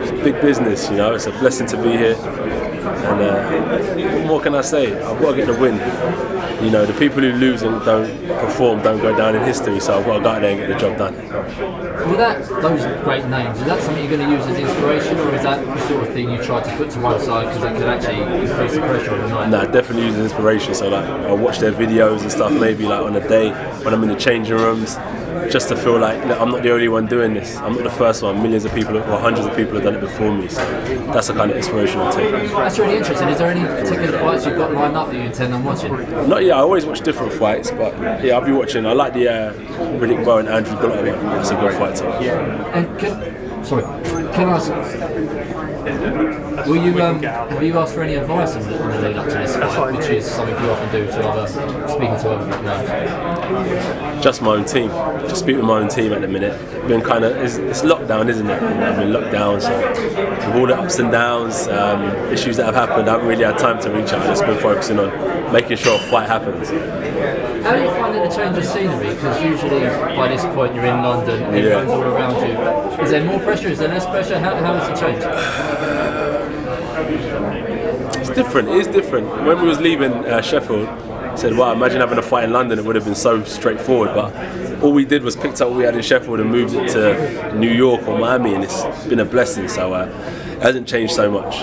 It's big business, you know. It's a blessing to be here. And what more can I say? I've got to get the win. You know, the people who lose and don't perform don't go down in history, so I've got to go out there and get the job done. With those great names, is that something you're going to use as inspiration, or is that the sort of thing you try to put to one side because it can actually increase the pressure on the night? Nah, definitely use as inspiration. So like, I'll watch their videos and stuff maybe like on a day when I'm in the changing rooms, just to feel like I'm not the only one doing this. I'm not the first one. Millions of people, or hundreds of people have done it before me. So that's the kind of inspiration I take. That's really interesting. Is there any particular fights you've got lined up that you intend on watching? Not yet. I always watch different fights, but yeah, I'll be watching. I like the Riddick Bowe and Andrew Ruiz Jr. That's a good fight too. And can I ask? Will you have you asked for any advice in the lead up to this fight, which is something you often do to speaking to other players? Just my own team. Just speak with my own team at the minute. Been kind of it's lockdown, isn't it? I've been locked down, so with all the ups and downs, issues that have happened, I haven't really had time to reach out. I've just been focusing on making sure a fight happens. How are you finding the change of scenery? Because usually by this point you're in London, everyone's all around you. Is there more pressure? Is there less pressure? How has it changed? It's different. It is different. When we was leaving Sheffield, I said, wow, imagine having a fight in London. It would have been so straightforward. But all we did was picked up what we had in Sheffield and moved it to New York or Miami, and it's been a blessing. So it hasn't changed so much.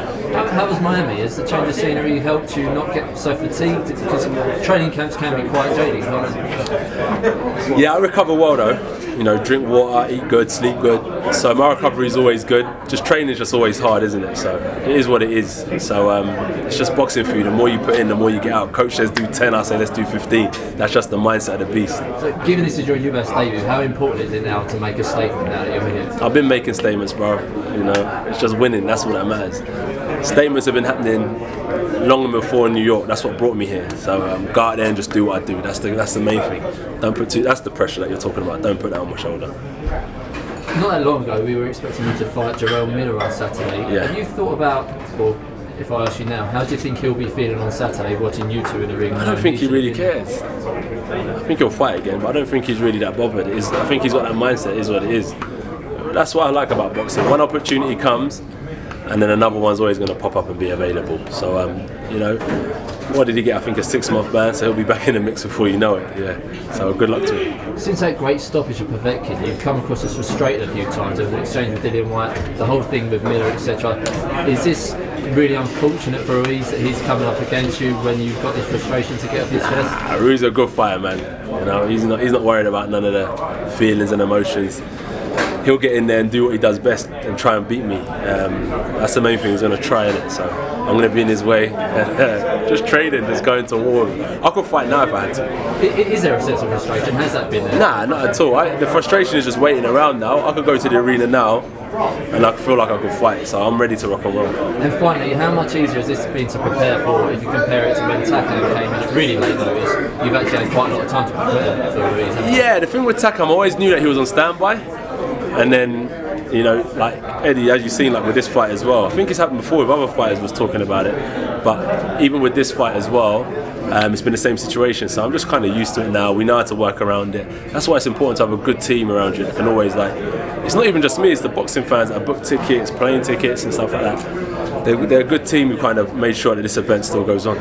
How was Miami? Has the change of scenery helped you not get so fatigued? Because training camps can be quite jading, can't they? Yeah, I recover well though. You know, drink water, eat good, sleep good. So my recovery is always good. Just training is just always hard, isn't it? So it is what it is. So it's just boxing for you. The more you put in, the more you get out. Coach says do 10, I say let's do 15. That's just the mindset of the beast. So given this is your US debut, how important is it now to make a statement now that you're here? I've been making statements, bro. You know, it's just winning. That's what that matters. Statements have been happening long before in New York. That's what brought me here. So go out there and just do what I do. That's the main thing. Don't put that's the pressure that you're talking about. Don't put that on my shoulder. Not that long ago, we were expecting you to fight Jarrell Miller on Saturday. Yeah. Have you thought about, or if I ask you now, how do you think he'll be feeling on Saturday watching you two in the ring? I don't think he really cares. I think he'll fight again, but I don't think he's really that bothered. I think he's got that mindset. It is what it is. That's what I like about boxing. One opportunity comes, and then another one's always going to pop up and be available. So, you know, what did he get? I think a 6-month ban, so he'll be back in the mix before you know it. Yeah. So good luck to him. Since that great stoppage of Povetkin, you've come across as frustrated a few times. There was an exchange with Dillian White, the whole thing with Miller, etc. Is this really unfortunate for Ruiz that he's coming up against you when you've got this frustration to get off his chest? Ruiz is a good fighter, man. You know, he's not worried about none of the feelings and emotions. He'll get in there and do what he does best and try and beat me. That's the main thing. He's going to try in it. So I'm going to be in his way. Just trading, just going to war. I could fight now if I had to. Is there a sense of frustration? Has that been there? Nah, not at all. The frustration is just waiting around now. I could go to the arena now and I feel like I could fight. So I'm ready to rock and roll. And finally, how much easier has this been to prepare for if you compare it to when Takam came in? Really late notice. You've actually had quite a lot of time to prepare for Ruiz. Yeah, the thing with Takam, I always knew that he was on standby. And then, you know, like Eddie, as you've seen, like with this fight as well. I think it's happened before with other fighters was talking about it. But even with this fight as well, it's been the same situation. So I'm just kind of used to it now. We know how to work around it. That's why it's important to have a good team around you that can always it's not even just me, it's the boxing fans that book tickets, plane tickets and stuff like that. They're a good team who kind of made sure that this event still goes on.